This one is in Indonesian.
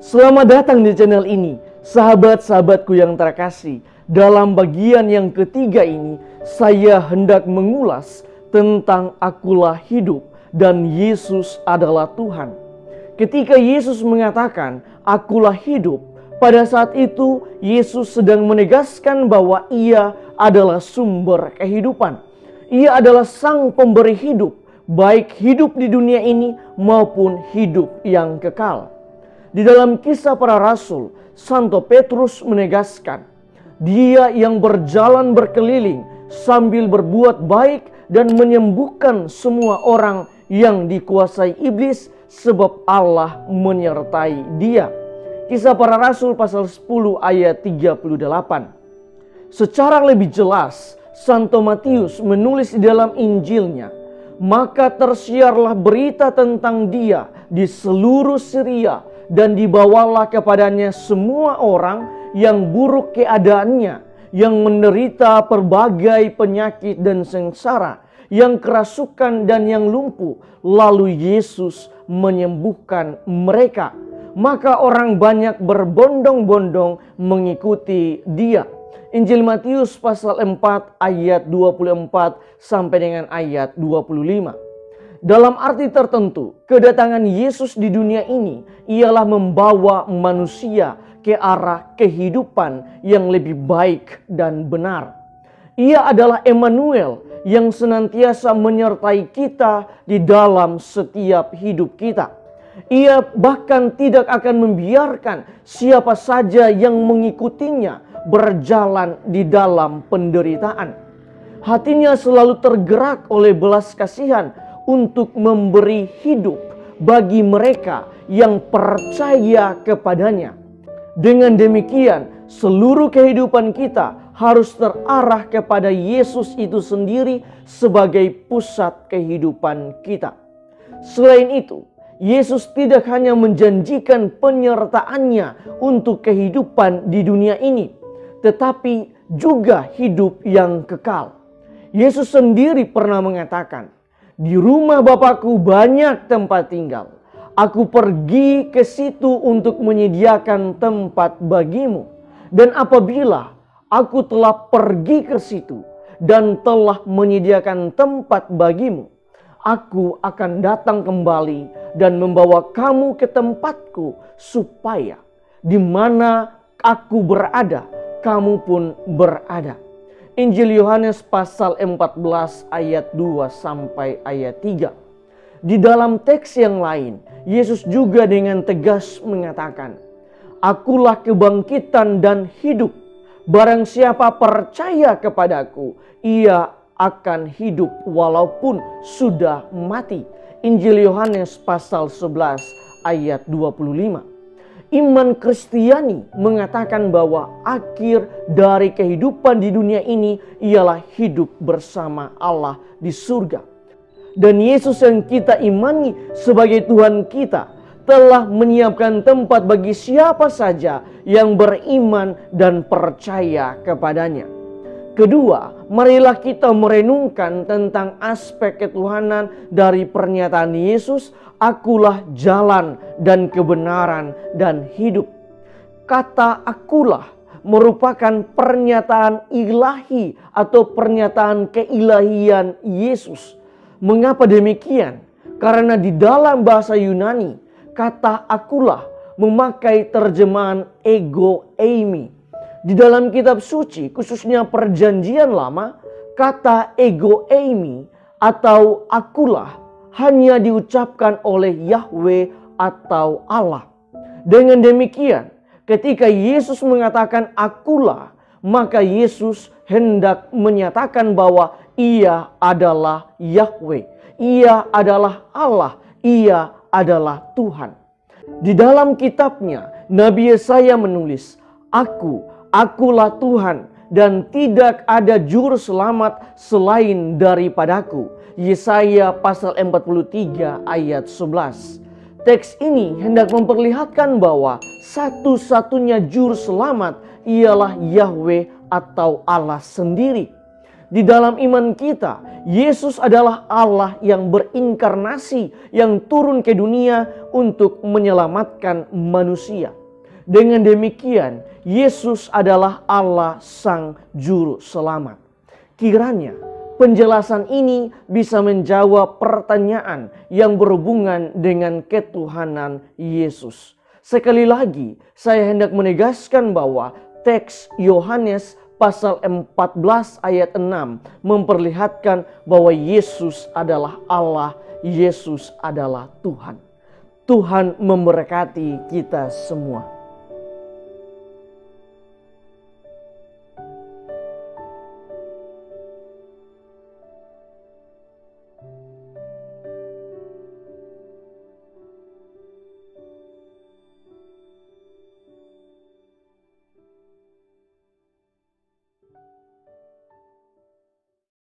Selamat datang di channel ini, sahabat-sahabatku yang terkasih. Dalam bagian yang ketiga ini, saya hendak mengulas tentang akulah hidup dan Yesus adalah Tuhan. Ketika Yesus mengatakan, akulah hidup, pada saat itu Yesus sedang menegaskan bahwa Ia adalah sumber kehidupan. Ia adalah sang pemberi hidup, baik hidup di dunia ini maupun hidup yang kekal. Di dalam Kisah Para Rasul, Santo Petrus menegaskan, Dia yang berjalan berkeliling sambil berbuat baik dan menyembuhkan semua orang yang dikuasai iblis, sebab Allah menyertai dia. Kisah Para Rasul pasal 10 ayat 38. Secara lebih jelas, Santo Matius menulis di dalam Injilnya, maka tersiarlah berita tentang Dia di seluruh Syria, dan dibawalah kepadanya semua orang yang buruk keadaannya, yang menderita berbagai penyakit dan sengsara, yang kerasukan dan yang lumpuh. Lalu Yesus menyembuhkan mereka. Maka orang banyak berbondong-bondong mengikuti Dia. Injil Matius pasal 4 ayat 24 sampai dengan ayat 25. Dalam arti tertentu, kedatangan Yesus di dunia ini ialah membawa manusia ke arah kehidupan yang lebih baik dan benar. Ia adalah Emmanuel yang senantiasa menyertai kita di dalam setiap hidup kita. Ia bahkan tidak akan membiarkan siapa saja yang mengikutinya berjalan di dalam penderitaan. Hatinya selalu tergerak oleh belas kasihan untuk memberi hidup bagi mereka yang percaya kepadanya. Dengan demikian, seluruh kehidupan kita harus terarah kepada Yesus itu sendiri sebagai pusat kehidupan kita. Selain itu, Yesus tidak hanya menjanjikan penyertaannya untuk kehidupan di dunia ini, tetapi juga hidup yang kekal. Yesus sendiri pernah mengatakan, di rumah Bapakku banyak tempat tinggal. Aku pergi ke situ untuk menyediakan tempat bagimu. Dan apabila aku telah pergi ke situ dan telah menyediakan tempat bagimu, aku akan datang kembali dan membawa kamu ke tempatku, supaya di mana aku berada, kamu pun berada. Injil Yohanes pasal 14 ayat 2 sampai ayat 3. Di dalam teks yang lain, Yesus juga dengan tegas mengatakan, Akulah kebangkitan dan hidup. Barang siapa percaya kepadaku, ia akan hidup walaupun sudah mati. Injil Yohanes pasal 11 ayat 25. Iman Kristiani mengatakan bahwa akhir dari kehidupan di dunia ini ialah hidup bersama Allah di surga. Dan Yesus yang kita imani sebagai Tuhan kita telah menyiapkan tempat bagi siapa saja yang beriman dan percaya kepadanya. Kedua, marilah kita merenungkan tentang aspek ketuhanan dari pernyataan Yesus, akulah jalan dan kebenaran dan hidup. Kata akulah merupakan pernyataan ilahi atau pernyataan keilahian Yesus. Mengapa demikian? Karena di dalam bahasa Yunani, kata akulah memakai terjemahan ego eimi. Di dalam kitab suci, khususnya Perjanjian Lama, kata ego eimi atau akulah hanya diucapkan oleh Yahweh atau Allah. Dengan demikian, ketika Yesus mengatakan akulah, maka Yesus hendak menyatakan bahwa Ia adalah Yahweh, Ia adalah Allah, Ia adalah Tuhan. Di dalam kitabnya, Nabi Yesaya menulis, akulah Tuhan dan tidak ada juru selamat selain daripadaku. Yesaya pasal 43 ayat 11. Teks ini hendak memperlihatkan bahwa satu-satunya juru selamat ialah Yahweh atau Allah sendiri. Di dalam iman kita, Yesus adalah Allah yang berinkarnasi, yang turun ke dunia untuk menyelamatkan manusia. Dengan demikian, Yesus adalah Allah Sang Juru Selamat. Kiranya penjelasan ini bisa menjawab pertanyaan yang berhubungan dengan ketuhanan Yesus. Sekali lagi, saya hendak menegaskan bahwa teks Yohanes pasal 14 ayat 6 memperlihatkan bahwa Yesus adalah Allah, Yesus adalah Tuhan. Tuhan memberkati kita semua.